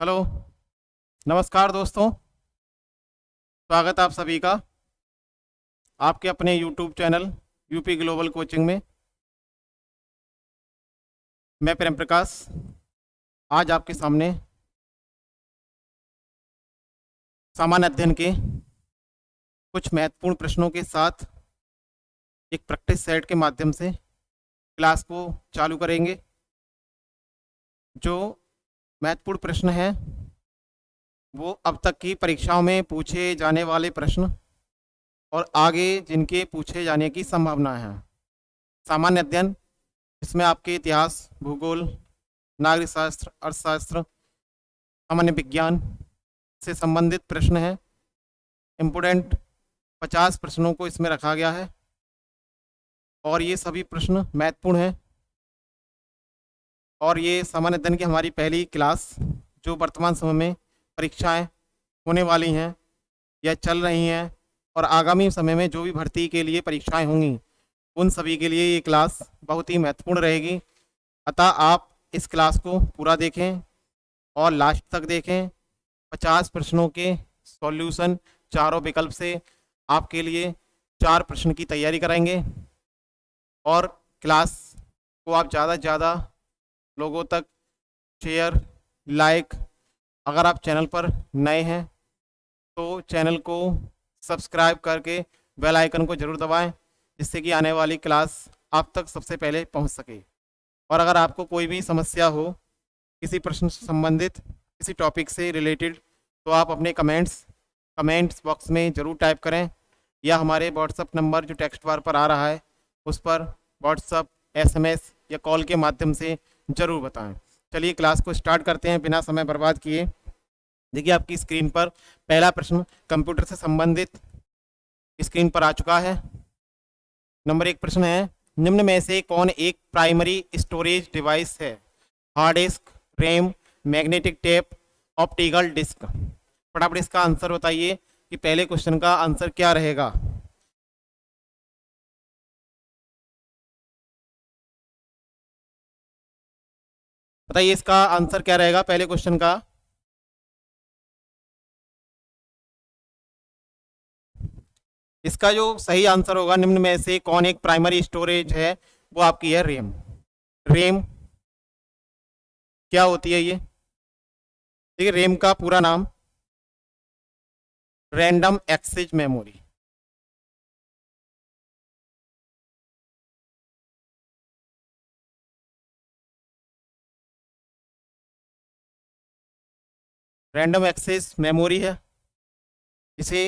Hello. नमस्कार दोस्तों, स्वागत है आप सभी का आपके अपने YouTube channel UP global coaching में। मैं प्रेम प्रकाश आज आपके सामने सामान्य अध्ययन के कुछ महत्वपूर्ण प्रश्नों के साथ एक प्रैक्टिस सेट के माध्यम से क्लास को चालू करेंगे। जो महत्वपूर्ण प्रश्न है वो अब तक की परीक्षाओं में पूछे जाने वाले प्रश्न और आगे जिनके पूछे जाने की संभावना है। सामान्य अध्ययन, इसमें आपके इतिहास, भूगोल, नागरिक शास्त्र, अर्थशास्त्र, सामान्य विज्ञान से संबंधित प्रश्न है। इम्पोर्टेंट 50 प्रश्नों को इसमें रखा गया है और ये सभी प्रश्न महत्वपूर्ण हैं। और ये सामान्य अध्ययन की हमारी पहली क्लास, जो वर्तमान समय में परीक्षाएं होने वाली हैं या चल रही हैं और आगामी समय में जो भी भर्ती के लिए परीक्षाएं होंगी उन सभी के लिए ये क्लास बहुत ही महत्वपूर्ण रहेगी। अतः आप इस क्लास को पूरा देखें और लास्ट तक देखें। 50 प्रश्नों के सॉल्यूशन चारों विकल्प से आपके लिए 4 प्रश्न की तैयारी कराएंगे और क्लास को आप ज़्यादा से ज़्यादा लोगों तक शेयर, लाइक, अगर आप चैनल पर नए हैं तो चैनल को सब्सक्राइब करके बेल आइकन को ज़रूर दबाएं, जिससे कि आने वाली क्लास आप तक सबसे पहले पहुंच सके। और अगर आपको कोई भी समस्या हो किसी प्रश्न से संबंधित, किसी टॉपिक से रिलेटेड, तो आप अपने कमेंट्स बॉक्स में ज़रूर टाइप करें या हमारे व्हाट्सअप नंबर जो टेक्स्ट बार पर आ रहा है उस पर व्हाट्सअप, SMS या कॉल के माध्यम से ज़रूर बताएं। चलिए क्लास को स्टार्ट करते हैं बिना समय बर्बाद किए। देखिए आपकी स्क्रीन पर पहला प्रश्न कंप्यूटर से संबंधित स्क्रीन पर आ चुका है। नंबर 1 प्रश्न है, निम्न में से कौन एक प्राइमरी स्टोरेज डिवाइस है? Hard disk, RAM, magnetic tape, optical disk. फटाफट इसका आंसर बताइए कि पहले क्वेश्चन का आंसर क्या रहेगा। बताइए इसका आंसर क्या रहेगा पहले क्वेश्चन का। इसका जो सही आंसर होगा, निम्न में से कौन एक प्राइमरी स्टोरेज है, वो आपकी है रैम। रैम क्या होती है ये? देखिए रैम का पूरा नाम random access memory. Random access memory है, इसे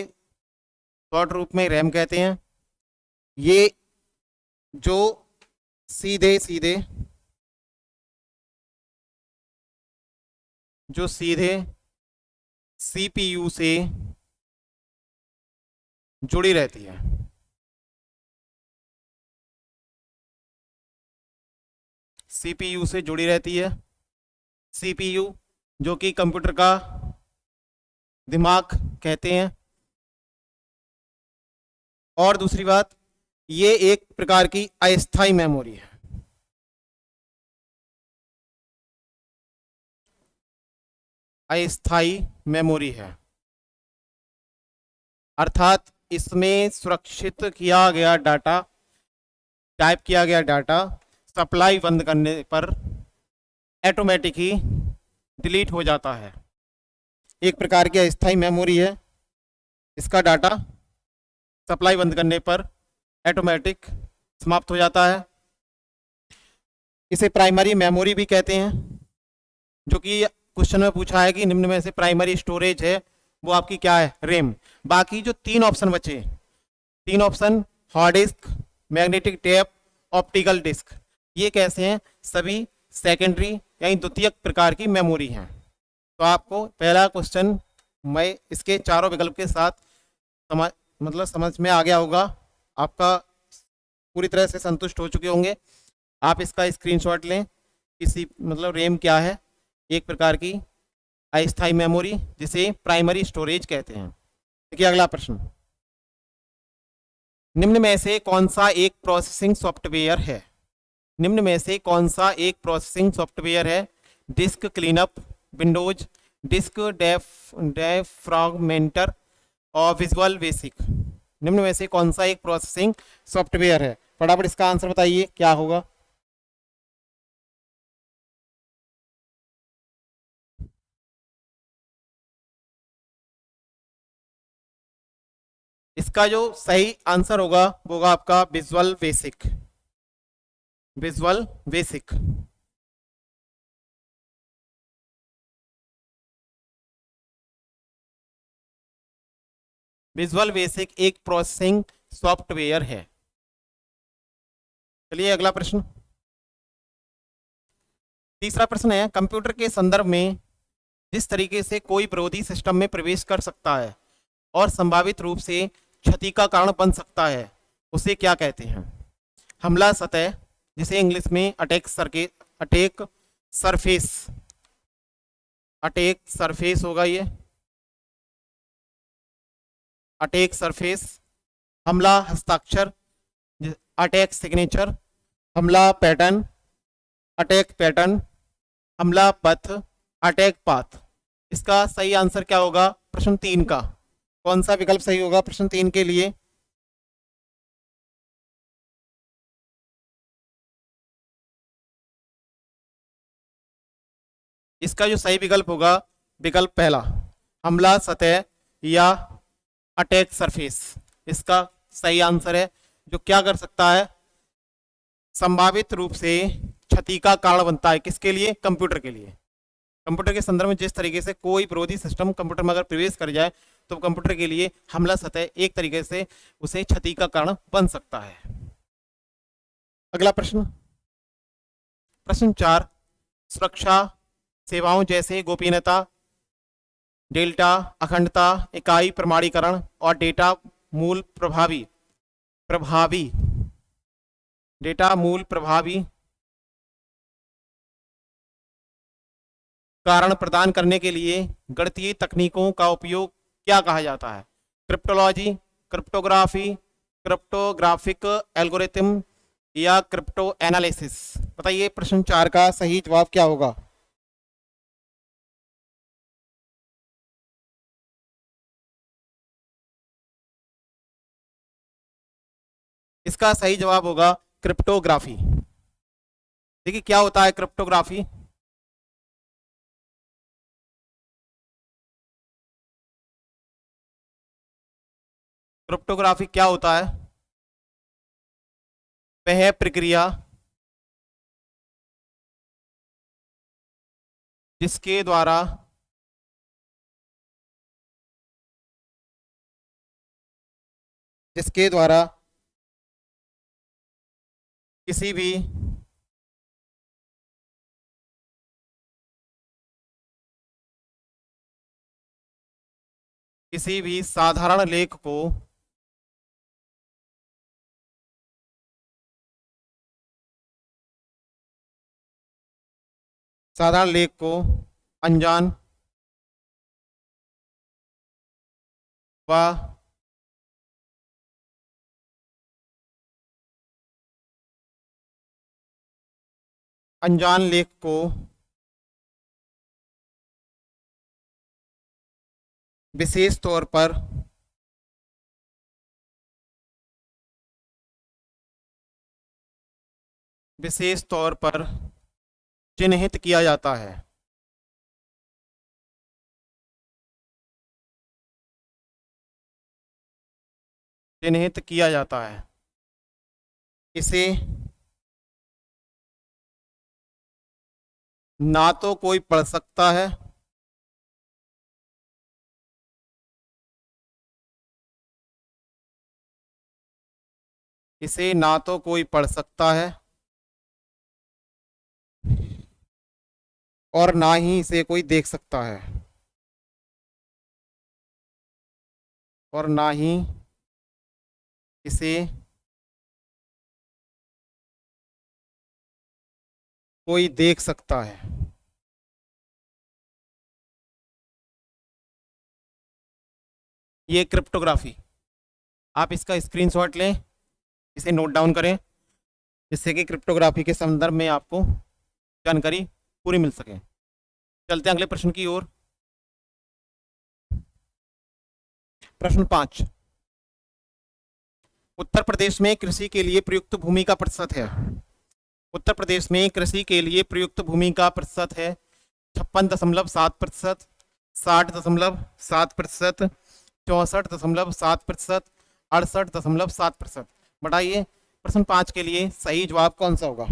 शॉर्ट रूप में रैम कहते हैं। ये जो सीधे CPU से जुड़ी रहती है। CPU से जुड़ी रहती है। CPU जो कि कंप्यूटर का दिमाग कहते हैं। और दूसरी बात, ये एक प्रकार की अस्थाई मेमोरी है। अस्थाई मेमोरी है अर्थात इसमें सुरक्षित किया गया डाटा, टाइप किया गया डाटा सप्लाई बंद करने पर ऑटोमेटिक ही डिलीट हो जाता है। एक प्रकार की अस्थाई मेमोरी है, इसका डाटा सप्लाई बंद करने पर ऑटोमेटिक समाप्त हो जाता है। इसे प्राइमरी मेमोरी भी कहते हैं, जो कि क्वेश्चन में पूछा है कि निम्न में से प्राइमरी स्टोरेज है वो आपकी क्या है? रैम। बाकी जो 3 ऑप्शन बचे, 3 option hard disk, magnetic tape, optical disk, ये कैसे हैं? सभी सेकेंडरी यानी द्वितीयक प्रकार की मेमोरी हैं। तो आपको पहला क्वेश्चन मैं इसके चारों विकल्प के साथ समझ में आ गया होगा, आपका पूरी तरह से संतुष्ट हो चुके होंगे। आप इसका स्क्रीनशॉट लें। इसी रैम क्या है? एक प्रकार की अस्थाई मेमोरी जिसे प्राइमरी स्टोरेज कहते हैं। देखिए अगला प्रश्न, निम्न में से कौन सा एक प्रोसेसिंग सॉफ्टवेयर है? निम्न में से कौन सा एक प्रोसेसिंग सॉफ्टवेयर है? डिस्क क्लीनअप, विंडोज, डिस्क डेफ्रैगमेंटर और विजुअल बेसिक, निम्न में से कौन सा एक प्रोसेसिंग सॉफ्टवेयर है? फटाफट इसका आंसर बताइए क्या होगा। इसका जो सही आंसर होगा वो होगा आपका visual basic. Visual basic. Visual basic एक प्रोसेसिंग सॉफ्टवेयर है। चलिए अगला प्रश्न। तीसरा प्रश्न है, कंप्यूटर के संदर्भ में जिस तरीके से कोई विरोधी सिस्टम में प्रवेश कर सकता है और संभावित रूप से क्षति का कारण बन सकता है उसे क्या कहते हैं? हमला सतह, जिसे इंग्लिश में अटैक सरफेस, अटैक सरफेस होगा ये, अटैक सरफेस। हमला हस्ताक्षर, अटैक सिग्नेचर। हमला पैटर्न, अटैक पैटर्न। हमला पथ, अटैक पाथ। इसका सही आंसर क्या होगा प्रश्न 3 का? कौन सा विकल्प सही होगा प्रश्न 3 के लिए? इसका जो सही विकल्प होगा विकल्प पहला, हमला सतह या अटैक सरफेस। इसका सही आंसर है, जो क्या कर सकता है, संभावित रूप से क्षति का कारण बनता है। किसके लिए? कंप्यूटर के लिए। कंप्यूटर के संदर्भ में जिस तरीके से कोई विरोधी सिस्टम कंप्यूटर में अगर प्रवेश कर जाए तो कंप्यूटर के लिए हमला सतह एक तरीके से उसे क्षति का कारण बन सकता है। अगला प्रश्न, प्रश्न 4, सुरक्षा सेवाओं जैसे गोपनीयता, डेल्टा, अखंडता, इकाई प्रमाणीकरण और डेटा मूल प्रभावी डेटा मूल प्रभावी कारण प्रदान करने के लिए गणितीय तकनीकों का उपयोग क्या कहा जाता है? क्रिप्टोलॉजी, क्रिप्टोग्राफी, क्रिप्टोग्राफिक एल्गोरिथम या क्रिप्टो एनालिसिस। बताइए प्रश्न 4 का सही जवाब क्या होगा? इसका सही जवाब होगा क्रिप्टोग्राफी। देखिए क्या होता है क्रिप्टोग्राफी। क्रिप्टोग्राफी क्या होता है? वह प्रक्रिया जिसके द्वारा किसी भी साधारण लेख को अनजान व अनजान लेख को विशेष तौर पर चिन्हित किया जाता है। इसे ना तो कोई पढ़ सकता है और ना ही इसे कोई देख सकता है, और ना ही इसे कोई देख सकता है। ये क्रिप्टोग्राफी, आप इसका स्क्रीनशॉट लें, इसे नोट डाउन करें, जिससे कि क्रिप्टोग्राफी के संदर्भ में आपको जानकारी पूरी मिल सके। चलते हैं अगले प्रश्न की ओर। प्रश्न 5, उत्तर प्रदेश में कृषि के लिए प्रयुक्त भूमि का प्रतिशत है। उत्तर प्रदेश में कृषि के लिए प्रयुक्त भूमि का प्रतिशत है 56.7%, 60.7%, 64.7%, 68.7%। बताइए प्रश्न 5 के लिए सही जवाब कौन सा होगा?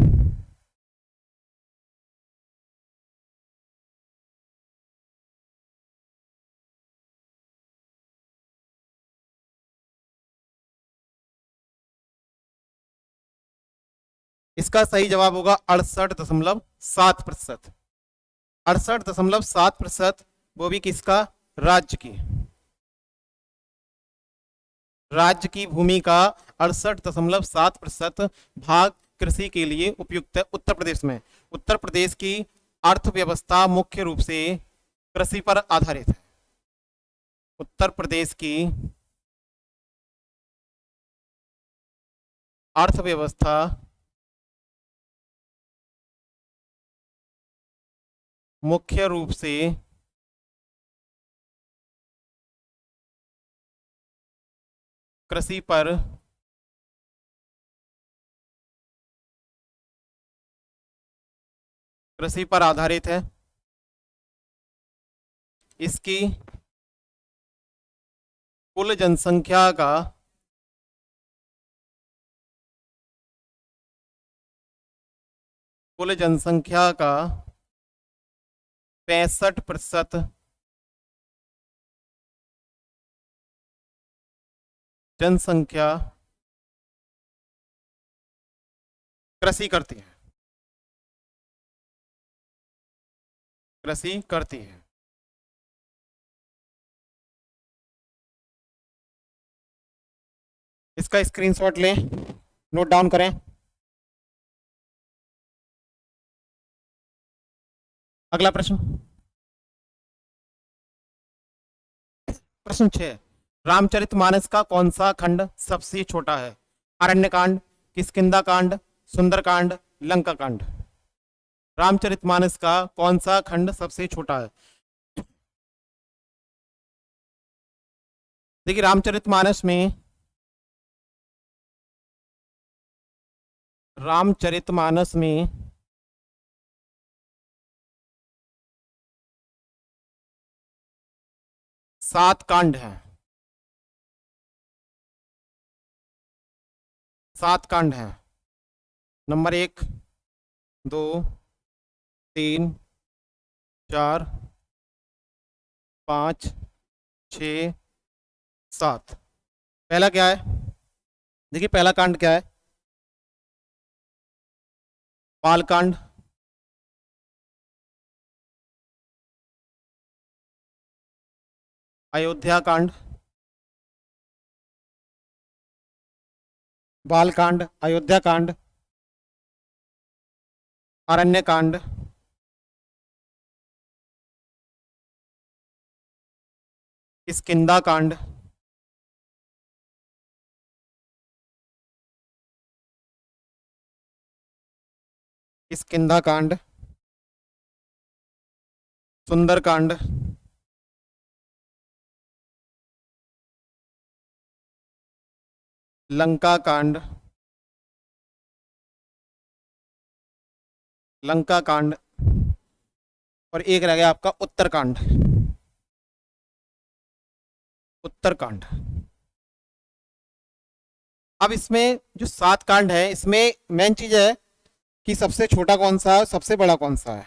इसका सही जवाब होगा 68.7%। 68.7%, वो भी किसका? राज्य की। राज्य की भूमि का 68.7% भाग कृषि के लिए उपयुक्त है उत्तर प्रदेश में। उत्तर प्रदेश की अर्थव्यवस्था मुख्य रूप से कृषि पर आधारित है। उत्तर प्रदेश की अर्थव्यवस्था मुख्य रूप से कृषि पर आधारित है। इसकी कुल जनसंख्या का 65% जनसंख्या कृषि करती है। कृषि करती है। इसका स्क्रीनशॉट लें, नोट डाउन करें। अगला प्रश्न, प्रश्न 6, रामचरितमानस का कौन सा खंड सबसे छोटा है? अरण्यकांड, किष्किंधा कांड, सुंदरकांड, लंका कांड। रामचरितमानस का कौन सा खंड सबसे छोटा है? देखिए रामचरितमानस में 7 कांड हैं। 7 कांड हैं। नंबर 1, 2, 3, 4, 5, 6, 7। पहला क्या है? देखिए पहला कांड क्या है? बालकांड। अयोध्या कांड। बालकांड, अयोध्या कांड, अरण्य कांड, किष्किंधा कांड, किष्किंधा कांड, सुंदरकांड, लंका कांड, लंका कांड, और एक रह गया आपका उत्तरकांड। उत्तरकांड। अब इसमें जो 7 कांड है, इसमें मेन चीज है कि सबसे छोटा कौन सा है, सबसे बड़ा कौन सा है।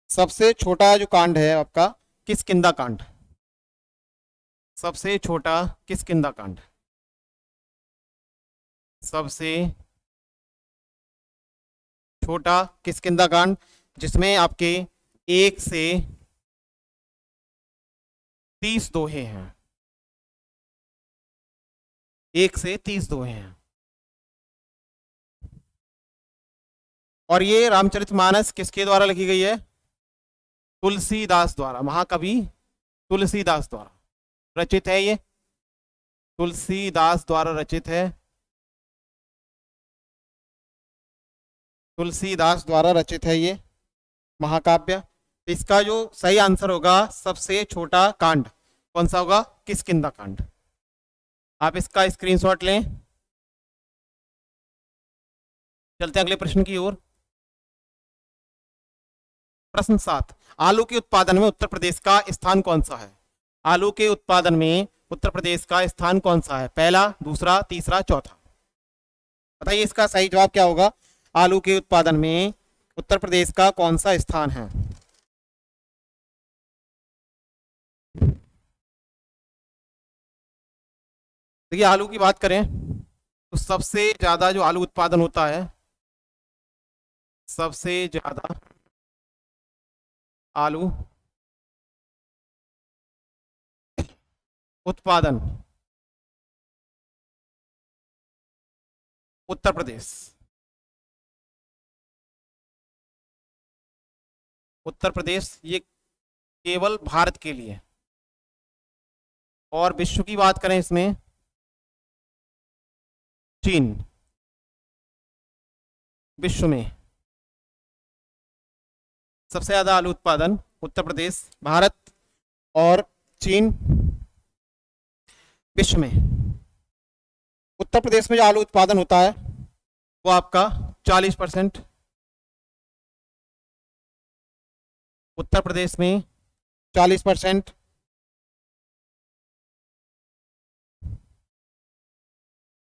सबसे छोटा जो कांड है आपका किष्किंधा कांड। सबसे छोटा किष्किंधा कांड। सबसे छोटा किष्किंधा कांड, जिसमें आपके 1 से 30 दोहे हैं। 1 से 30 दोहे हैं। और ये रामचरितमानस किसके द्वारा लिखी गई है? तुलसीदास द्वारा, महाकवि तुलसीदास द्वारा रचित है। ये तुलसीदास द्वारा रचित है। तुलसीदास द्वारा रचित है ये महाकाव्य। तो इसका जो सही आंसर होगा सबसे छोटा कांड कौन सा होगा? किष्किंधा कांड। आप इसका स्क्रीनशॉट लें। चलते हैं अगले प्रश्न की ओर। प्रश्न 7, आलू के उत्पादन में उत्तर प्रदेश का स्थान कौन सा है? आलू के उत्पादन में उत्तर प्रदेश का स्थान कौन सा है? पहला, दूसरा, तीसरा, चौथा। बताइए इसका सही जवाब क्या होगा? आलू के उत्पादन में उत्तर प्रदेश का कौन सा स्थान है? देखिए आलू की बात करें तो सबसे ज्यादा जो आलू उत्पादन होता है, सबसे ज्यादा आलू उत्पादन उत्तर प्रदेश। उत्तर प्रदेश ये केवल भारत के लिए। और विश्व की बात करें इसमें चीन। विश्व में सबसे ज्यादा आलू उत्पादन उत्तर प्रदेश, भारत और चीन। विश्व में उत्तर प्रदेश में जो आलू उत्पादन होता है वो आपका 40%। उत्तर प्रदेश में 40%।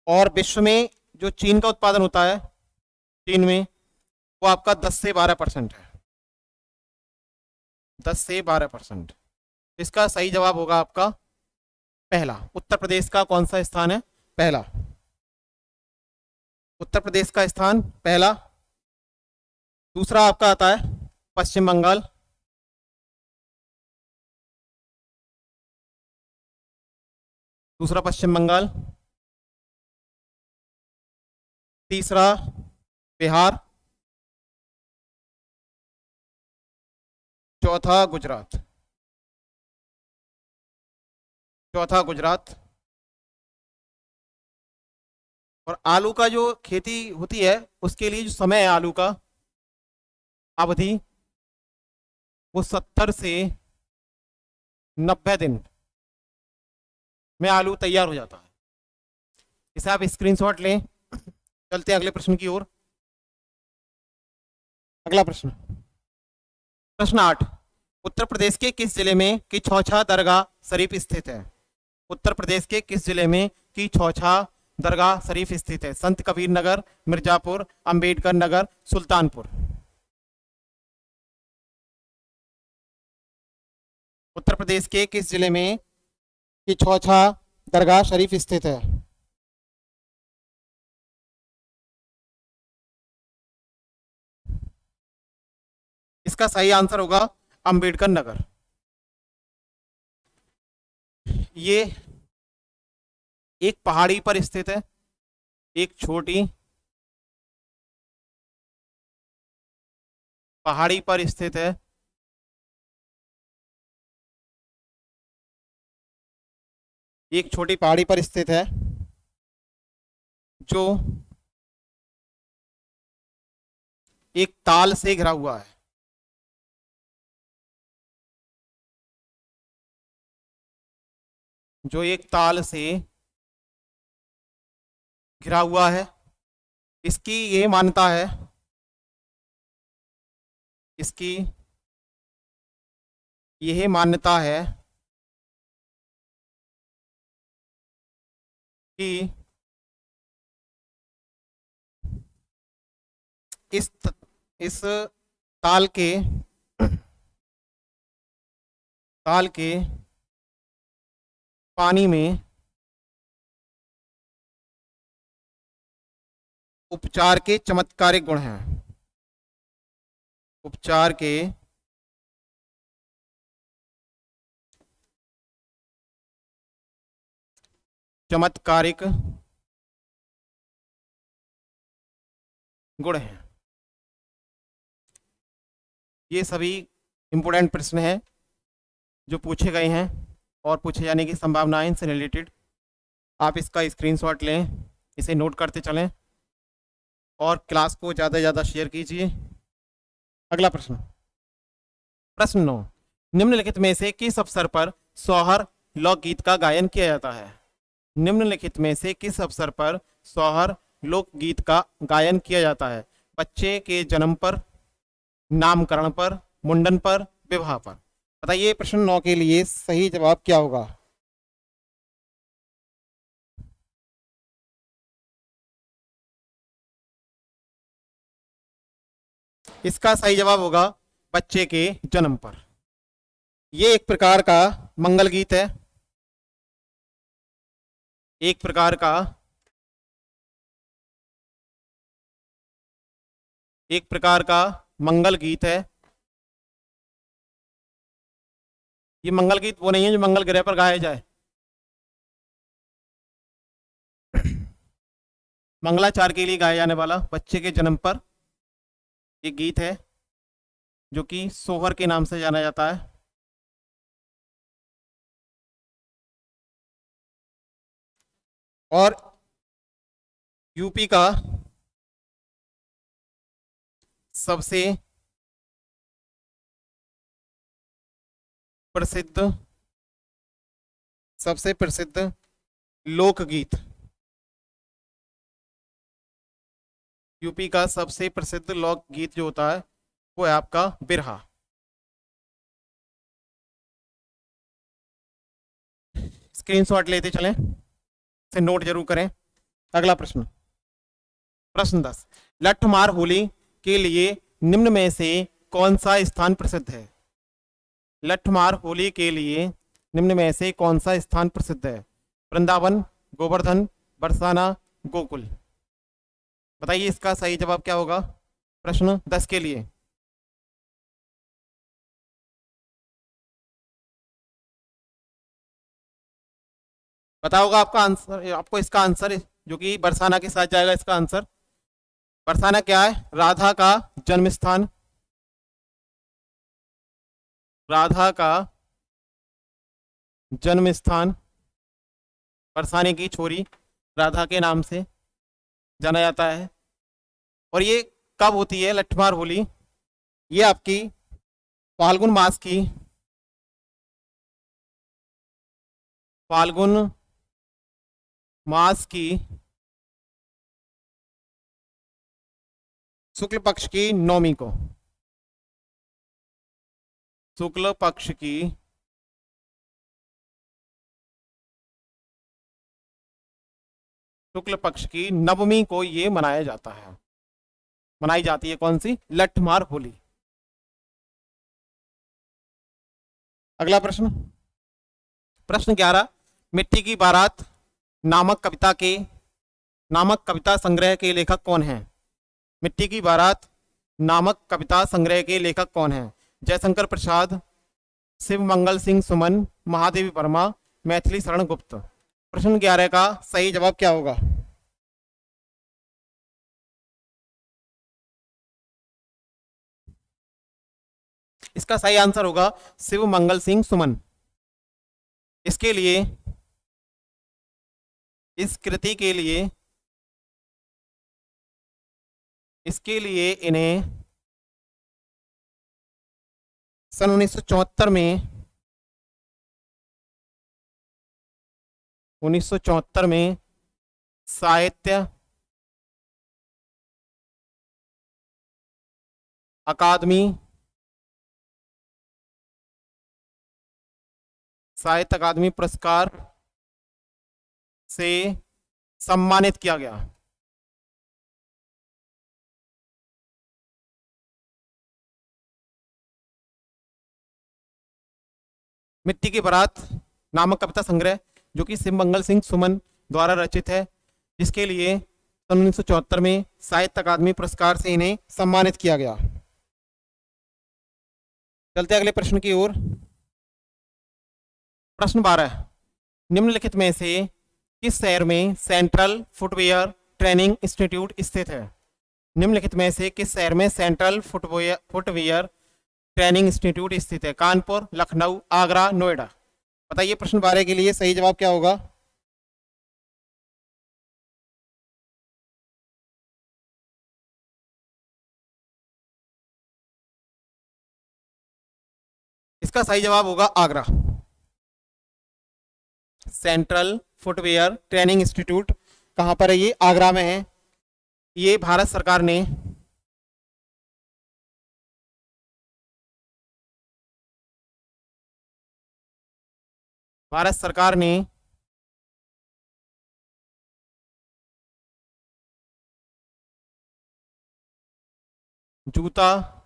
और विश्व में जो चीन का उत्पादन होता है, चीन में वो आपका 10 से 12% है। 10 से 12%। इसका सही जवाब होगा आपका पहला। उत्तर प्रदेश का कौन सा स्थान है? पहला। उत्तर प्रदेश का स्थान पहला। दूसरा आपका आता है पश्चिम बंगाल। दूसरा पश्चिम बंगाल। तीसरा बिहार। चौथा गुजरात। चौथा गुजरात। और आलू का जो खेती होती है उसके लिए जो समय है, आलू का अवधि, वो 70 से 90 दिन में आलू तैयार हो जाता है। इसे आप स्क्रीनशॉट लें। चलते हैं अगले प्रश्न की ओर। अगला प्रश्न, प्रश्न 8, उत्तर प्रदेश के किस जिले में की छौछा दरगाह शरीफ स्थित है? उत्तर प्रदेश के किस जिले में की छौछा दरगाह शरीफ स्थित है? संत कबीर नगर, मिर्जापुर, अंबेडकर नगर, सुल्तानपुर। उत्तर प्रदेश के किस जिले में की छौछा दरगाह शरीफ स्थित है? इसका सही आंसर होगा अंबेडकर नगर। ये एक पहाड़ी पर स्थित है, एक छोटी पहाड़ी पर स्थित है। एक छोटी पहाड़ी पर स्थित है जो एक ताल से घिरा हुआ है। जो एक ताल से घिरा हुआ है। इसकी ये मान्यता है, इसकी यह मान्यता है कि इस ताल के पानी में उपचार के चमत्कारिक गुण हैं। उपचार के चमत्कारिक गुण हैं। ये सभी इंपोर्टेंट प्रश्न हैं जो पूछे गए हैं और पूछे जाने की संभावनाएं इनसे रिलेटेड। आप इसका स्क्रीनशॉट लें, इसे नोट करते चलें और क्लास को ज़्यादा से ज़्यादा शेयर कीजिए। अगला प्रश्न, प्रश्न 9, निम्नलिखित में से किस अवसर पर सोहर लोकगीत का गायन किया जाता है? निम्नलिखित में से किस अवसर पर सोहर लोकगीत का गायन किया जाता है? बच्चे के जन्म पर, नामकरण पर, मुंडन पर, विवाह पर। बताइए प्रश्न 9 के लिए सही जवाब क्या होगा? इसका सही जवाब होगा बच्चे के जन्म पर। ये एक प्रकार का मंगल गीत है, एक प्रकार का मंगल गीत है। ये मंगल गीत वो नहीं है जो मंगल ग्रह पर गाया जाए। मंगलाचार के लिए गाया जाने वाला बच्चे के जन्म पर एक गीत है जो कि सोहर के नाम से जाना जाता है। और यूपी का सबसे प्रसिद्ध लोकगीत, यूपी का सबसे प्रसिद्ध लोकगीत जो होता है वो है आपका बिरहा। स्क्रीनशॉट लेते चलें, से नोट जरूर करें। अगला प्रश्न, प्रश्न 10, लठमार होली के लिए निम्न में से कौन सा स्थान प्रसिद्ध है? लठमार होली के लिए निम्न में से कौन सा स्थान प्रसिद्ध है? वृंदावन, गोवर्धन, बरसाना, गोकुल। बताइए इसका सही जवाब क्या होगा प्रश्न 10 के लिए? बताओगा आपका आंसर, आपको इसका आंसर जो कि बरसाना के साथ जाएगा। इसका आंसर बरसाना क्या है? राधा का जन्म स्थान, राधा का जन्म स्थान, बरसाने की छोरी राधा के नाम से जाना जाता है। और ये कब होती है लठमार होली? ये आपकी फाल्गुन मास की, फाल्गुन मास की शुक्ल पक्ष की नौमी को, शुक्ल पक्ष की नवमी को ये मनाया जाता है, मनाई जाती है। कौन सी? लठमार होली। अगला प्रश्न, प्रश्न 11, मिट्टी की बारात नामक कविता संग्रह के लेखक कौन है? मिट्टी की बारात नामक कविता संग्रह के लेखक कौन है? जयशंकर प्रसाद, शिव मंगल सिंह सुमन, महादेवी वर्मा, मैथिली शरण गुप्त। प्रश्न 11 का सही जवाब क्या होगा? इसका सही आंसर होगा शिव मंगल सिंह सुमन। इसके लिए, इस कृति के लिए, इसके लिए इन्हें सन 1974 में 1974 में साहित्य अकादमी पुरस्कार से सम्मानित किया गया। मिट्टी की बारात नामक कविता संग्रह जो कि शिव मंगल सिंह सुमन द्वारा रचित है, जिसके लिए सन 1974 में साहित्य अकादमी पुरस्कार से इन्हें सम्मानित किया गया। चलते अगले प्रश्न की ओर। प्रश्न 12, निम्नलिखित में से किस शहर में सेंट्रल फुटवेयर ट्रेनिंग इंस्टीट्यूट स्थित है? निम्नलिखित में से किस शहर में सेंट्रल फुटवेयर ट्रेनिंग इंस्टीट्यूट स्थित है? कानपुर, लखनऊ, आगरा, नोएडा। बताइए प्रश्न 12 के लिए सही जवाब क्या होगा? इसका सही जवाब होगा Agra. Central footwear training institute कहाँ पर है? ये आगरा में है। ये भारत सरकार ने भारत सरकार ने जूता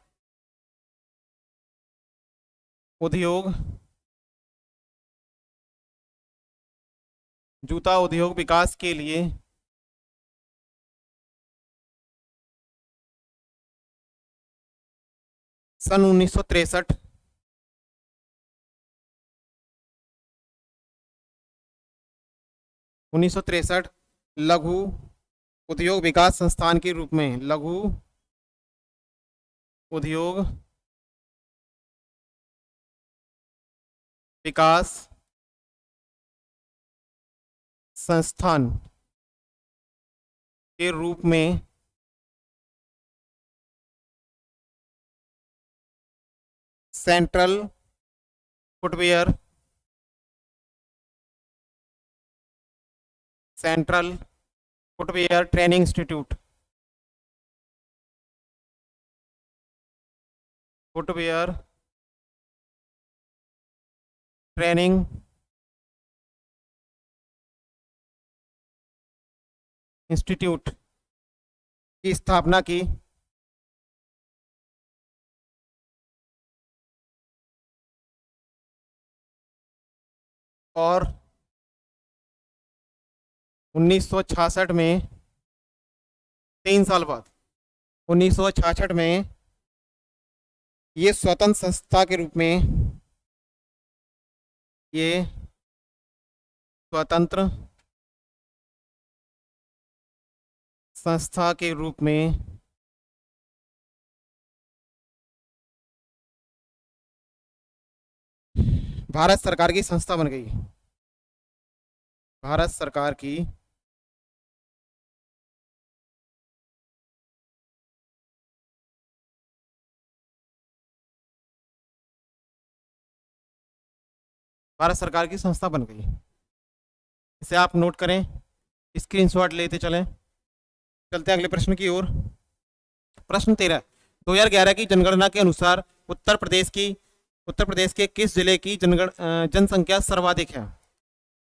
उद्योग विकास के लिए सन 1963 लघु उद्योग विकास संस्थान के रूप में लघु उद्योग विकास संस्थान के रूप में central footwear training institute footwear training institute की स्थापना की और 1966 में 3 साल बाद 1966 में ये स्वतंत्र संस्था के रूप में ये स्वतंत्र संस्था के रूप में भारत सरकार की संस्था बन गई। भारत सरकार की संस्था बन गई। इसे आप नोट करें, स्क्रीनशॉट लेते चलें। चलते हैं अगले प्रश्न की ओर। प्रश्न 13, 2011 की जनगणना के अनुसार उत्तर प्रदेश के किस जिले की जनसंख्या सर्वाधिक है?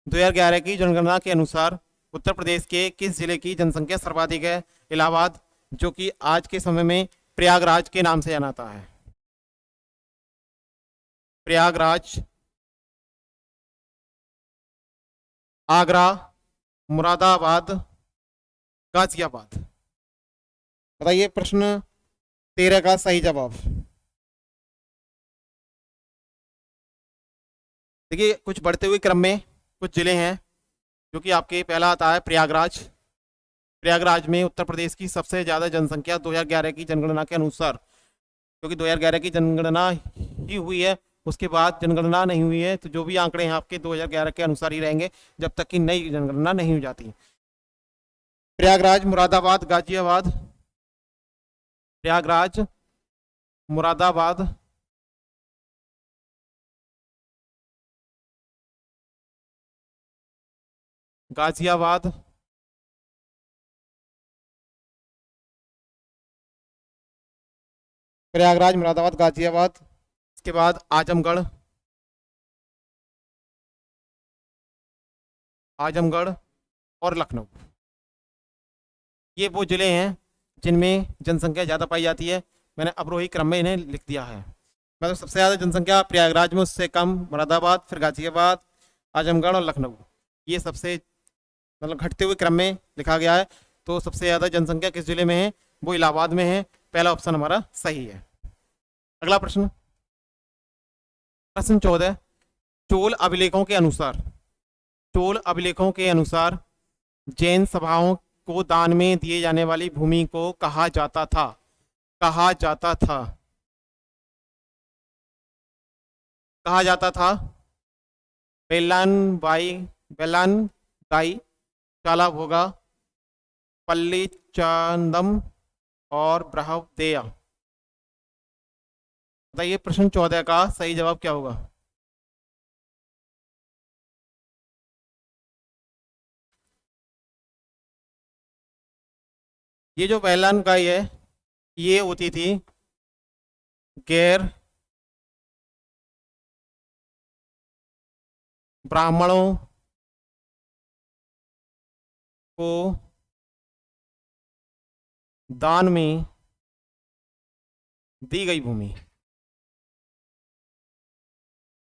2011 की जनगणना के अनुसार उत्तर प्रदेश के किस जिले की जनसंख्या सर्वाधिक है? इलाहाबाद, जो कि आज के समय में प्रयागराज के नाम से जाना जाता है। प्रयागराज, आगरा, मुरादाबाद, गाजियाबाद। बताइए प्रश्न 13 का सही जवाब। देखिए, कुछ बढ़ते हुए क्रम में कुछ जिले हैं जो कि आपके पहला आता है प्रयागराज में उत्तर प्रदेश की सबसे ज़्यादा जनसंख्या 2011 की जनगणना के अनुसार, क्योंकि 2011 की जनगणना ही हुई है, उसके बाद जनगणना नहीं हुई है, तो जो भी आंकड़े हैं आपके 2011 के अनुसार ही रहेंगे जब तक कि नई जनगणना नहीं हो जाती। प्रयागराज, मुरादाबाद, गाजियाबाद, प्रयागराज, मुरादाबाद, गाजियाबाद, प्रयागराज, मुरादाबाद, गाजियाबाद, इसके बाद आजमगढ़ और लखनऊ। ये वो जिले हैं जिनमें जनसंख्या ज़्यादा पाई जाती है। मैंने अवरोही क्रम में इन्हें लिख दिया है। मतलब सबसे ज़्यादा जनसंख्या प्रयागराज में, उससे कम मुरादाबाद, फिर गाजियाबाद, आजमगढ़ और लखनऊ। ये सबसे मतलब घटते हुए क्रम में लिखा गया है। तो सबसे ज़्यादा जनसंख्या किस जिले में है? वो इलाहाबाद में है। पहला ऑप्शन हमारा सही है। अगला प्रश्न 14, चोल अभिलेखों के अनुसार जैन सभाओं को दान में दिए जाने वाली भूमि को कहा जाता था? बेलानगाई, चालाभोगा, पल्लीचांदम और ब्रहदेया। बताइए प्रश्न 14 का सही जवाब क्या होगा। ये जो बैलान गाय है ये होती थी गैर ब्राह्मणों को दान में दी गई भूमि।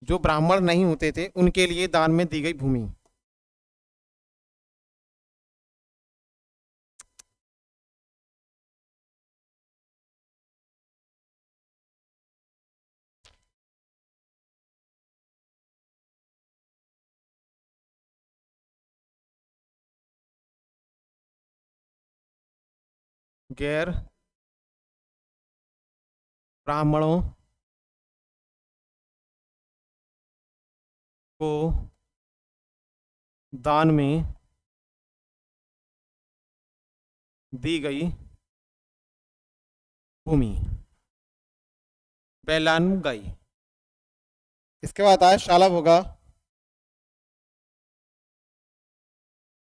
जो ब्राह्मण नहीं होते थे उनके लिए दान में दी गई भूमि। गैर ब्राह्मणों को दान में दी गई भूमि बैलान गाई। इसके बाद आया शाला भोगा।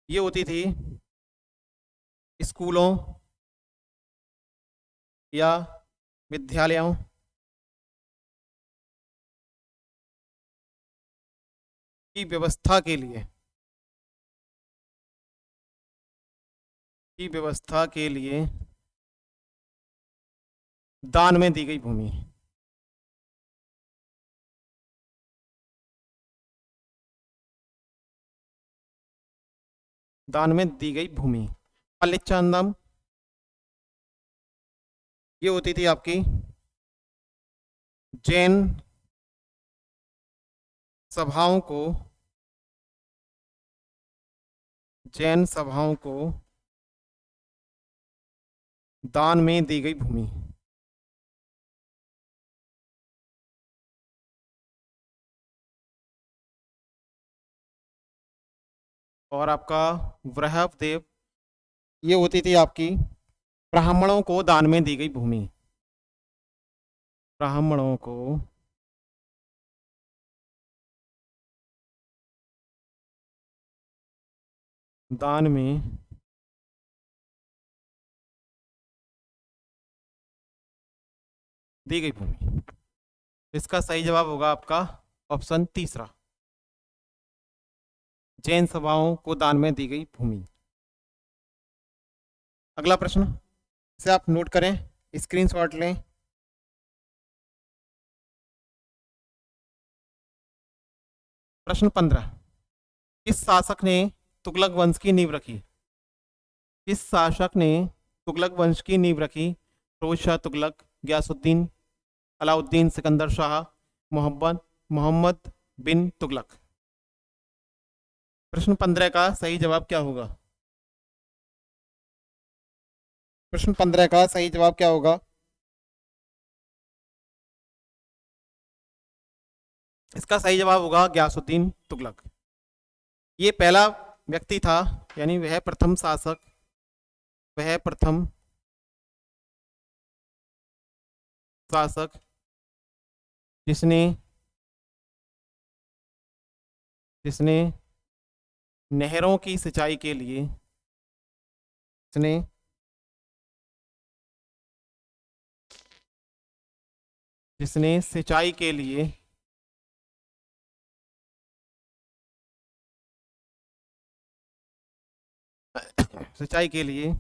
ये होती थी स्कूलों या विद्यालयों की व्यवस्था के लिए दान में दी गई भूमि। दान में दी गई भूमि। पल्लिचांदम ये होती थी आपकी जैन सभाओं को दान में दी गई भूमि। और आपका वृहदेव ये होती थी आपकी ब्राह्मणों को दान में दी गई भूमि। ब्राह्मणों को दान में दी गई भूमि। इसका सही जवाब होगा आपका ऑप्शन तीसरा, जैन सभाओं को दान में दी गई भूमि। अगला प्रश्न इसे आप नोट करें, स्क्रीनशॉट लें। प्रश्न 15, किस शासक ने तुगलक वंश की नींव रखी। किस शासक ने तुगलक वंश की नींव रखी। फिरोज शाह तुगलक, गयासुद्दीन, अलाउद्दीन सिकंदर शाह, मोहम्मद बिन तुगलक। प्रश्न 15 का सही जवाब क्या होगा। प्रश्न 15 का सही जवाब क्या होगा। इसका सही जवाब होगा गयासुद्दीन तुगलक। ये पहला व्यक्ति था, यानी वह प्रथम शासक, जिसने नहरों की सिंचाई के लिए सिंचाई के लिए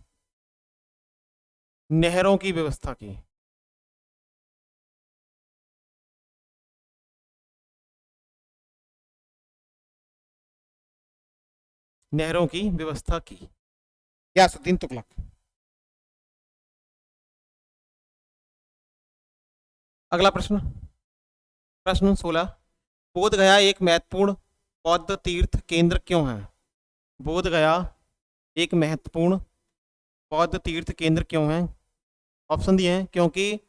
नहरों की व्यवस्था की। नहरों की व्यवस्था की गयासुद्दीन तुगलक। अगला प्रश्न, प्रश्न 16, बोध गया एक महत्वपूर्ण बौद्ध तीर्थ केंद्र क्यों है। बोध गया एक महत्वपूर्ण बौद्ध तीर्थ केंद्र क्यों है। ऑप्शन दिए हैं, क्योंकि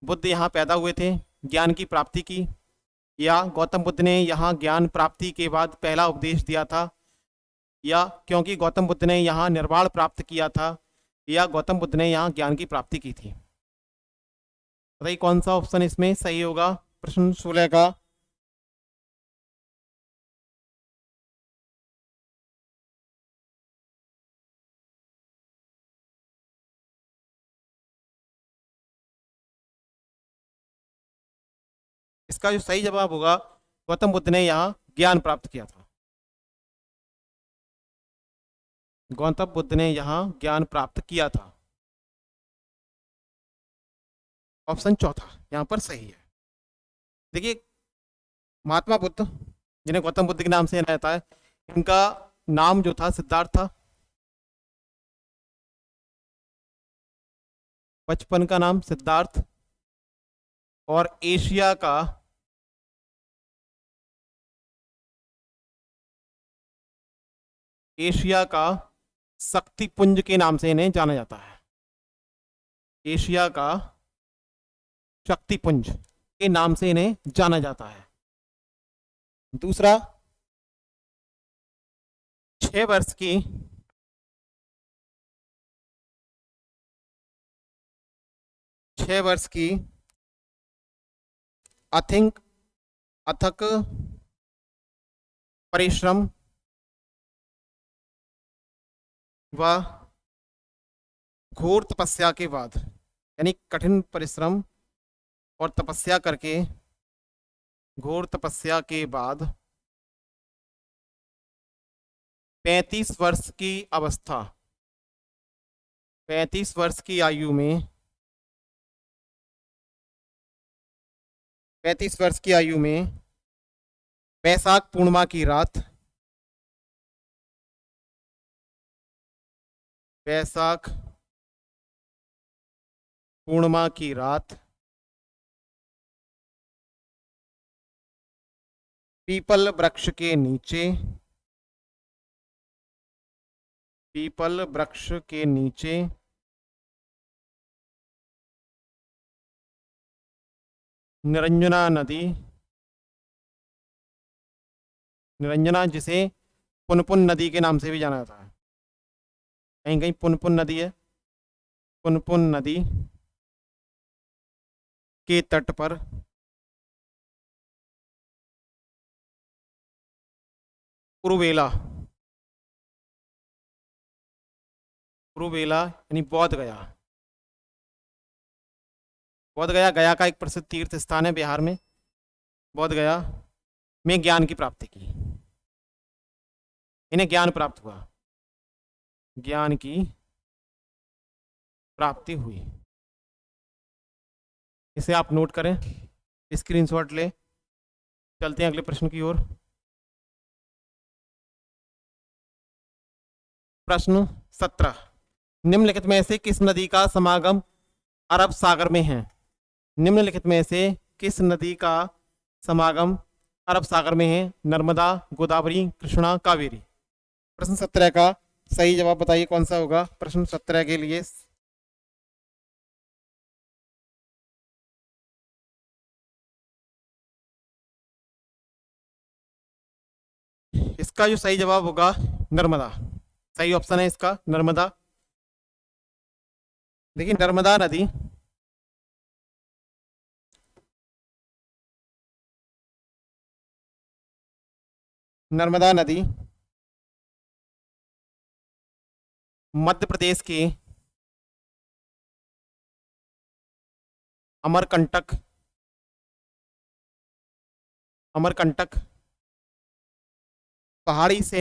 बुद्ध यहाँ पैदा हुए थे, ज्ञान की प्राप्ति की, या गौतम बुद्ध ने यहाँ ज्ञान प्राप्ति के बाद पहला उपदेश दिया था, या क्योंकि गौतम बुद्ध ने यहाँ निर्वाण प्राप्त किया था, या गौतम बुद्ध ने यहाँ ज्ञान की प्राप्ति की थी। बताइए कौन सा ऑप्शन इसमें सही होगा प्रश्न 16 का। इसका जो सही जवाब होगा, गौतम बुद्ध ने यहाँ ज्ञान प्राप्त किया था। गौतम बुद्ध ने यहाँ ज्ञान प्राप्त किया था। ऑप्शन चौथा यहाँ पर सही है। देखिए, महात्मा बुद्ध, जिन्हें गौतम बुद्ध के नाम से जाना जाता है, इनका नाम जो था सिद्धार्थ था। बचपन का नाम सिद्धार्थ, और एशिया का शक्तिपुंज के नाम से इन्हें जाना जाता है। एशिया का शक्तिपुंज के नाम से इन्हें जाना जाता है। दूसरा, 6 वर्ष की अथक परिश्रम व घोर तपस्या के बाद, यानी कठिन परिश्रम और तपस्या करके, घोर तपस्या के बाद 35 वर्ष की अवस्था, 35 वर्ष की आयु में, 35 वर्ष की आयु में वैशाख पूर्णिमा की रात, वैशाख पूर्णिमा की रात पीपल वृक्ष के नीचे, पीपल वृक्ष के नीचे निरंजना नदी, निरंजना जिसे पुनपुन नदी के नाम से भी जाना जाता है, कहीं कहीं पुनपुन नदी है, पुनपुन नदी के तट पर कुरुबेला, कुरुबेला यानी बोध गया, बोध गया गया का एक प्रसिद्ध तीर्थ स्थान है बिहार में, बोध गया में ज्ञान की प्राप्ति की, इन्हें ज्ञान प्राप्त हुआ, ज्ञान की प्राप्ति हुई। इसे आप नोट करें, स्क्रीनशॉट ले। चलते हैं अगले प्रश्न की ओर। प्रश्न 17, निम्नलिखित में से किस नदी का समागम अरब सागर में है? निम्नलिखित में से किस नदी का समागम अरब सागर में है? नर्मदा, गोदावरी, कृष्णा, कावेरी। प्रश्न 17 का सही जवाब बताइए कौन सा होगा प्रश्न 17 के लिए। इसका जो सही जवाब होगा नर्मदा, सही ऑप्शन है इसका नर्मदा। देखिए, नर्मदा नदी मध्य प्रदेश के अमरकंटक पहाड़ी से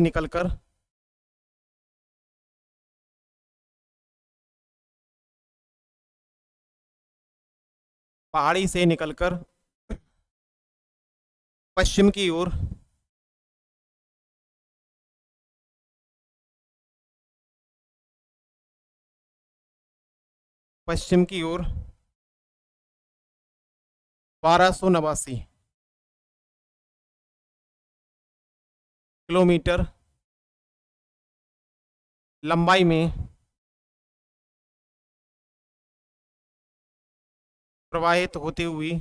निकलकर पश्चिम की ओर पश्चिम की ओर 1289 किलोमीटर लंबाई में प्रवाहित होती हुई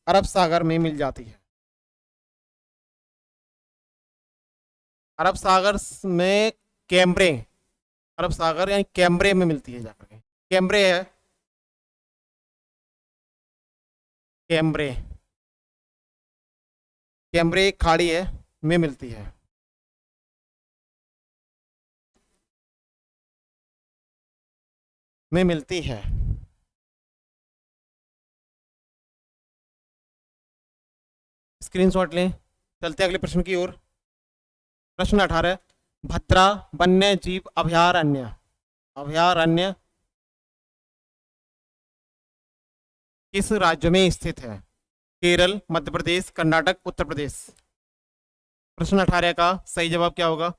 अरब सागर में मिल जाती है। अरब सागर में कैम्ब्रे, अरब सागर यानी कैम्ब्रे में मिलती है जाकर के, कैम्ब्रे है, कैम्ब्रे, कैम्ब्रे एक खाड़ी है में मिलती है। में मिलती है। स्क्रीनशॉट लें। चलते हैं अगले प्रश्न की ओर। प्रश्न 18, भद्रा वन्य जीव अभयारण्य, अभयारण्य किस राज्य में स्थित है? केरल, मध्य प्रदेश, कर्नाटक, उत्तर प्रदेश। प्रश्न 18 का सही जवाब क्या होगा?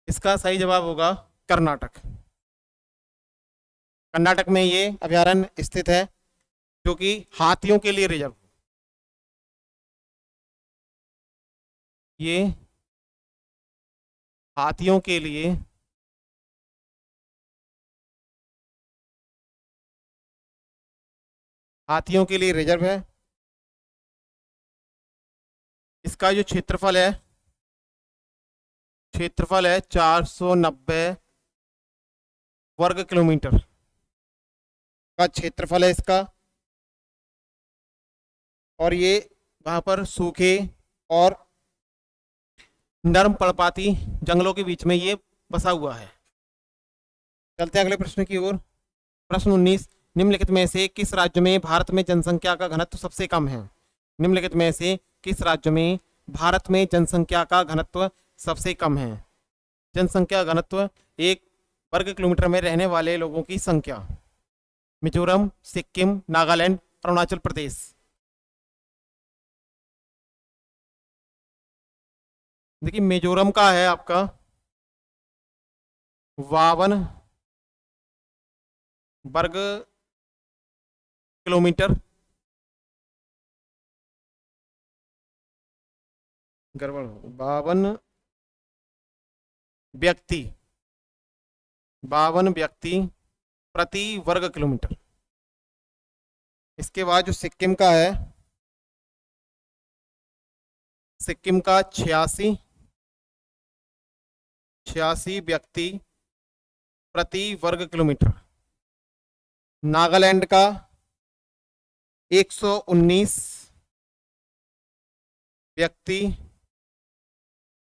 इसका सही जवाब होगा कर्नाटक। कर्नाटक में ये अभयारण्य स्थित है, जो कि हाथियों के लिए रिजर्व, ये हाथियों के लिए रिजर्व है। इसका जो क्षेत्रफल है 490 वर्ग किलोमीटर का क्षेत्रफल है इसका। और ये वहां पर सूखे और नरम पर्णपाती जंगलों के बीच में ये बसा हुआ है। चलते हैं अगले प्रश्न की ओर। प्रश्न 19, निम्नलिखित में से किस राज्य में भारत में जनसंख्या का घनत्व सबसे कम है? निम्नलिखित में से किस राज्य में भारत में जनसंख्या का घनत्व सबसे कम है? जनसंख्या घनत्व एक वर्ग किलोमीटर में रहने वाले लोगों की संख्या। मिजोरम, सिक्किम, नागालैंड, अरुणाचल प्रदेश। देखिए मिजोरम का है आपका 52 वर्ग किलोमीटर, गड़बड़, 52 व्यक्ति, 52 व्यक्ति प्रति वर्ग किलोमीटर। इसके बाद जो सिक्किम का है, सिक्किम का 86 व्यक्ति प्रति वर्ग किलोमीटर। नागालैंड का 119 व्यक्ति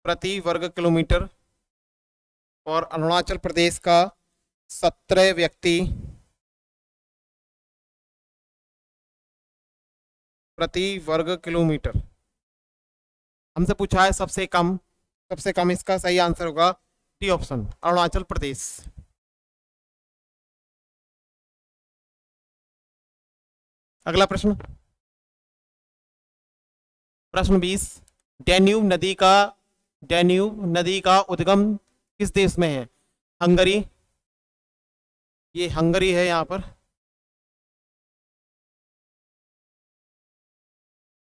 प्रति वर्ग किलोमीटर। और अरुणाचल प्रदेश का 17 व्यक्ति प्रति वर्ग किलोमीटर। हमसे पूछा है सबसे कम, सबसे कम इसका सही आंसर होगा डी ऑप्शन, अरुणाचल प्रदेश। अगला प्रश्न, प्रश्न 20, डैन्यूब नदी का उद्गम किस देश में है? हंगरी, ये हंगरी है यहाँ पर,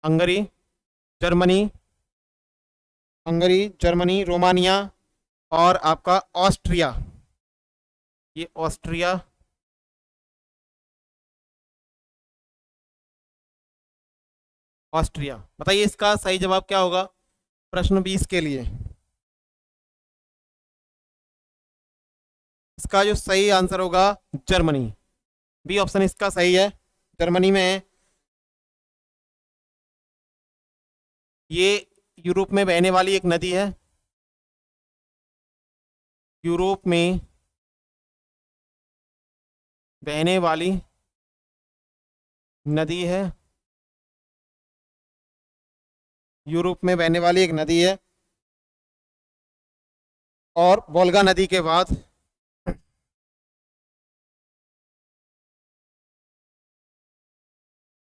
हंगरी, जर्मनी, रोमानिया और आपका ऑस्ट्रिया, ये ऑस्ट्रिया, ऑस्ट्रिया। बताइए इसका सही जवाब क्या होगा प्रश्न 20 के लिए? इसका जो सही आंसर होगा जर्मनी, बी ऑप्शन इसका सही है, जर्मनी में है। ये यूरोप में बहने वाली एक नदी है, यूरोप में बहने वाली नदी है, यूरोप में बहने वाली एक नदी है। और वोल्गा नदी के बाद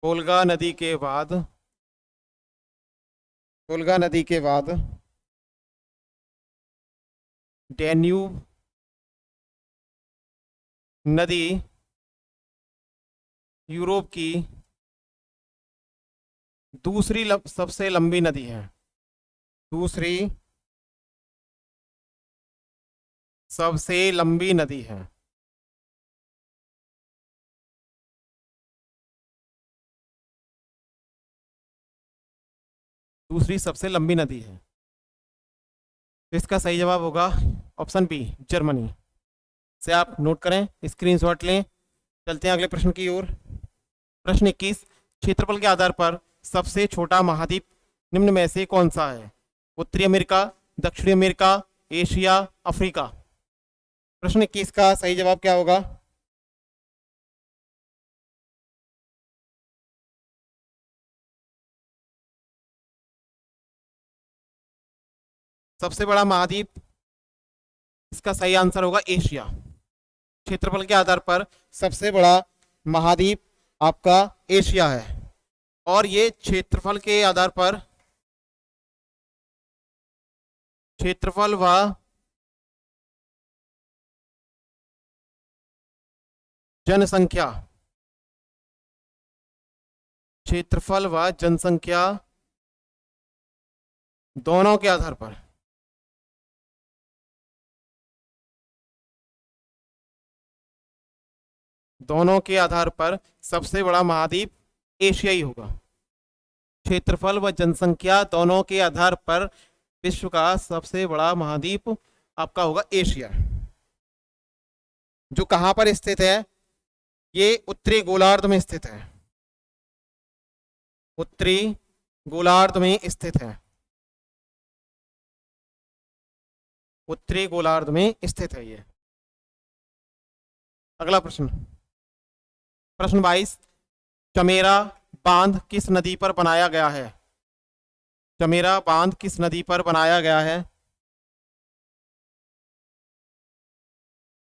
वोल्गा नदी के बाद वोल्गा नदी के बाद डैन्यूब नदी यूरोप की दूसरी सबसे लंबी नदी है, दूसरी सबसे लंबी नदी है। दूसरी सबसे लंबी नदी है। तो इसका सही जवाब होगा ऑप्शन बी, जर्मनी। से आप नोट करें, स्क्रीनशॉट लें। चलते हैं अगले प्रश्न की ओर। प्रश्न 21, क्षेत्रफल के आधार पर सबसे छोटा महाद्वीप निम्न में से कौन सा है? उत्तरी अमेरिका, दक्षिणी अमेरिका, एशिया, अफ्रीका। प्रश्न 21 का सही जवाब क्या होगा? सबसे बड़ा महाद्वीप, इसका सही आंसर होगा एशिया। क्षेत्रफल के आधार पर सबसे बड़ा महाद्वीप आपका एशिया है। और ये क्षेत्रफल के आधार पर, क्षेत्रफल व जनसंख्या, क्षेत्रफल व जनसंख्या दोनों के आधार पर, दोनों के आधार पर सबसे बड़ा महाद्वीप एशिया ही होगा। क्षेत्रफल व जनसंख्या दोनों के आधार पर विश्व का सबसे बड़ा महाद्वीप आपका होगा एशिया। जो कहां पर स्थित है? ये उत्तरी गोलार्ध में स्थित है। उत्तरी गोलार्ध में स्थित है। उत्तरी गोलार्ध में स्थित है ये। अगला प्रश्न, प्रश्न 22, चमेरा बांध किस नदी पर बनाया गया है? चमेरा बांध किस नदी पर बनाया गया है?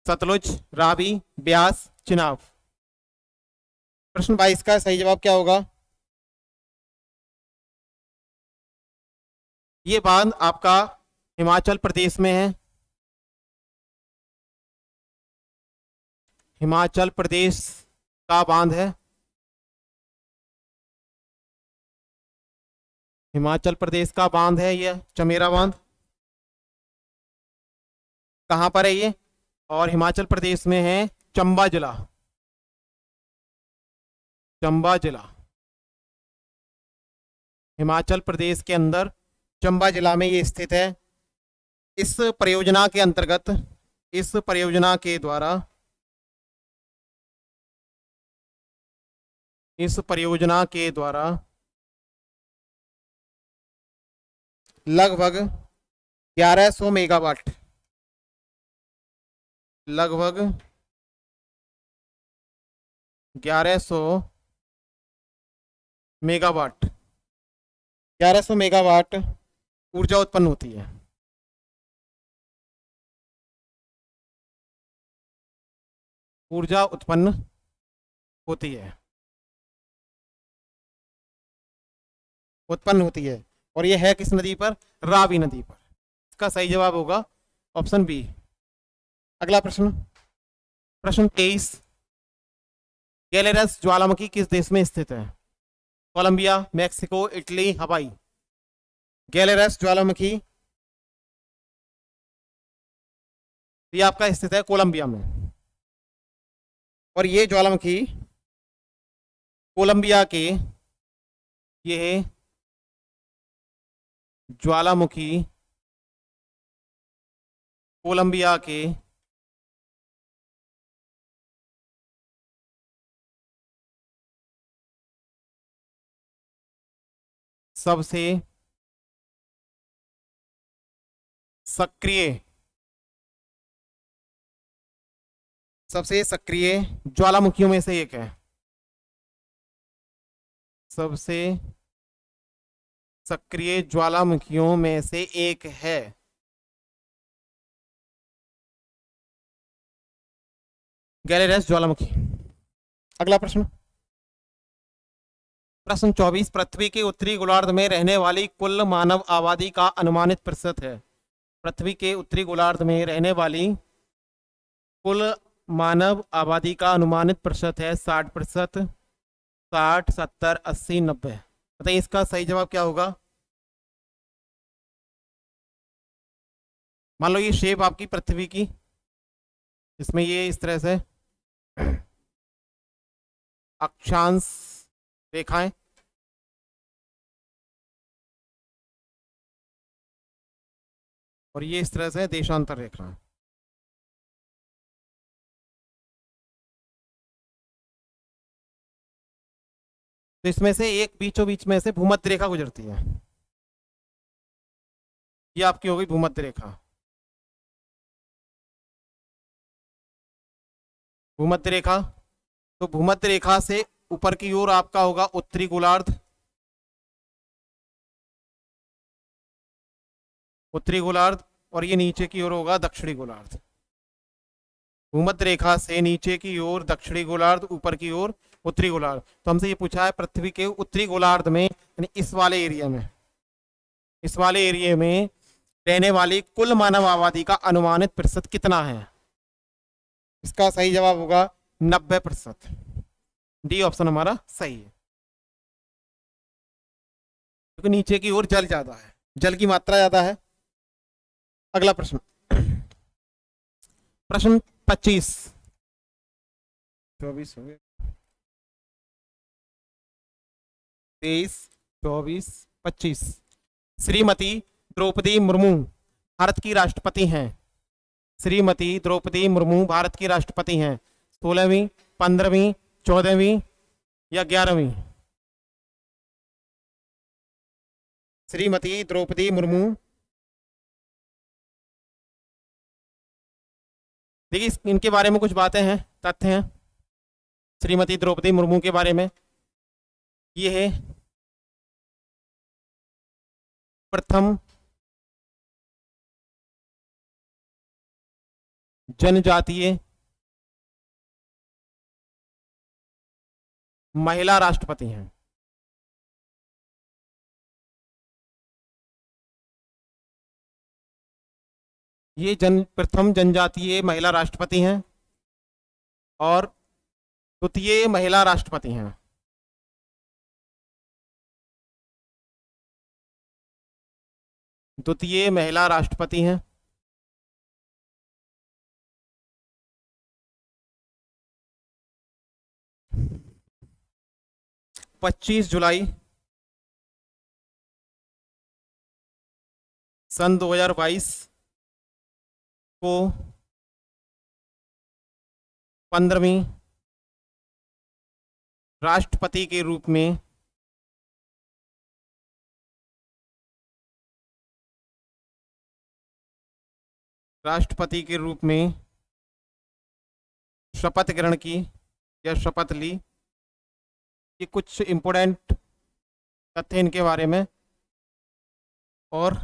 सतलुज, रावी, ब्यास, चिनाब। प्रश्न 22 का सही जवाब क्या होगा? ये बांध आपका हिमाचल प्रदेश में है। हिमाचल प्रदेश का बांध है। हिमाचल प्रदेश का बांध है ये चमेरा बांध। कहां पर है ये? और हिमाचल प्रदेश में है चंबा जिला। चंबा जिला हिमाचल प्रदेश के अंदर चंबा जिला में ये स्थित है। इस परियोजना के अंतर्गत, इस परियोजना के द्वारा, इस परियोजना के द्वारा लगभग 1100 मेगावाट, लगभग 1100 मेगावाट, 1100 मेगावाट ऊर्जा उत्पन्न होती है। ऊर्जा उत्पन्न होती है, उत्पन्न होती है। और यह है किस नदी पर? रावी नदी पर। इसका सही जवाब होगा ऑप्शन बी। अगला प्रश्न, प्रश्न 23, गैलेरस ज्वालामुखी किस देश में स्थित है? कोलंबिया, मैक्सिको, इटली, हवाई। गैलेरस ज्वालामुखी ये आपका स्थित है कोलंबिया में। और ये ज्वालामुखी कोलंबिया के, ये ज्वालामुखी कोलंबिया के सबसे सक्रिय, सबसे सक्रिय ज्वालामुखियों में से एक है। सबसे सक्रिय ज्वालामुखियों में से एक है। गैलेरस ज्वालामुखी। अगला प्रश्न, प्रश्न 24, पृथ्वी के उत्तरी गोलार्ध में रहने वाली कुल मानव आबादी का अनुमानित प्रतिशत है? पृथ्वी के उत्तरी गोलार्ध में रहने वाली कुल मानव आबादी का अनुमानित प्रतिशत है 60%। 60, 70, 80, 90। बताइए इसका सही जवाब क्या होगा? मान लो ये शेप आपकी पृथ्वी की, इसमें ये इस तरह से अक्षांश रेखाएं, और ये इस तरह से देशांतर रेखा है। तो इसमें से एक बीचों बीच में से भूमध्य रेखा गुजरती है। ये आपकी हो गई भूमध्य रेखा। भूमध्य रेखा, तो भूमध्य रेखा से ऊपर की ओर आपका होगा उत्तरी गोलार्ध, उत्तरी गोलार्ध, और ये नीचे की ओर होगा दक्षिणी गोलार्ध। भूमध्य रेखा से नीचे की ओर दक्षिणी गोलार्ध, ऊपर की ओर उत्तरी गोलार्ध। तो हमसे ये पूछा है पृथ्वी के उत्तरी गोलार्ध में, यानी इस वाले एरिया में, इस वाले एरिया में रहने वाली कुल मानव आबादी का अनुमानित प्रतिशत कितना है। इसका सही जवाब होगा 90%। डी ऑप्शन हमारा सही है, क्योंकि नीचे की ओर जल ज्यादा है, जल की मात्रा ज्यादा है। अगला प्रश्न, प्रश्न 25, 24 हो गए, 23, 24, 25। श्रीमती द्रौपदी मुर्मू भारत की राष्ट्रपति हैं। श्रीमती द्रौपदी मुर्मू भारत की राष्ट्रपति हैं। 16वीं, 15वीं, 14वीं या 11वीं। श्रीमती द्रौपदी मुर्मू, देखिए इनके बारे में कुछ बातें हैं, तथ्य हैं श्रीमती द्रौपदी मुर्मू के बारे में। ये है प्रथम जनजातीय महिला राष्ट्रपति हैं। ये प्रथम जनजातीय महिला राष्ट्रपति हैं और द्वितीय महिला राष्ट्रपति हैं। द्वितीय महिला राष्ट्रपति हैं। पच्चीस जुलाई सन 2022 को 15वीं राष्ट्रपति के रूप में शपथ ग्रहण की या शपथ ली। ये कुछ इंपोर्टेंट तथ्य इनके बारे में। और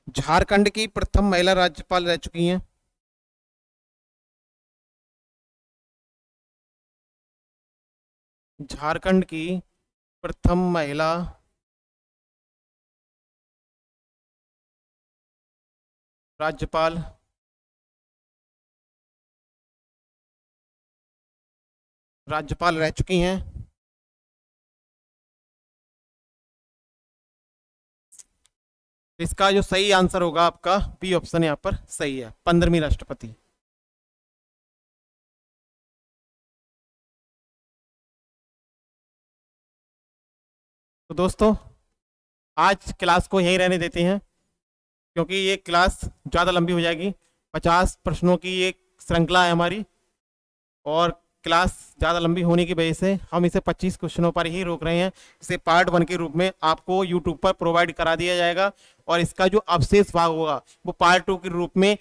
झारखंड की प्रथम महिला राज्यपाल रह चुकी हैं। झारखंड की प्रथम महिला राज्यपाल रह चुकी हैं। इसका जो सही आंसर होगा आपका बी ऑप्शन यहाँ पर सही है, 15वीं राष्ट्रपति। तो दोस्तों आज क्लास को यहीं रहने देते हैं, क्योंकि ये क्लास ज़्यादा लंबी हो जाएगी। 50 प्रश्नों की एक श्रृंखला है हमारी, और क्लास ज़्यादा लंबी होने की वजह से हम इसे 25 क्वेश्चनों पर ही रोक रहे हैं। इसे पार्ट 1 के रूप में आपको यूट्यूब पर प्रोवाइड करा दिया जाएगा, और इसका जो अवशेष भाग होगा वो पार्ट 2 के रूप में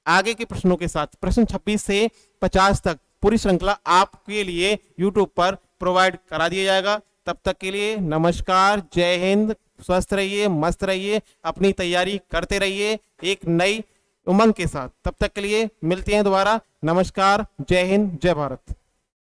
आगे के प्रश्नों के साथ, प्रश्न 26 से 50 तक पूरी श्रृंखला आपके लिए यूट्यूब पर प्रोवाइड करा दिया जाएगा। तब तक के लिए नमस्कार, जय हिंद, स्वस्थ रहिए, मस्त रहिए, अपनी तैयारी करते रहिए एक नई उमंग के साथ। तब तक के लिए मिलते हैं दोबारा। नमस्कार, जय हिंद, जय भारत।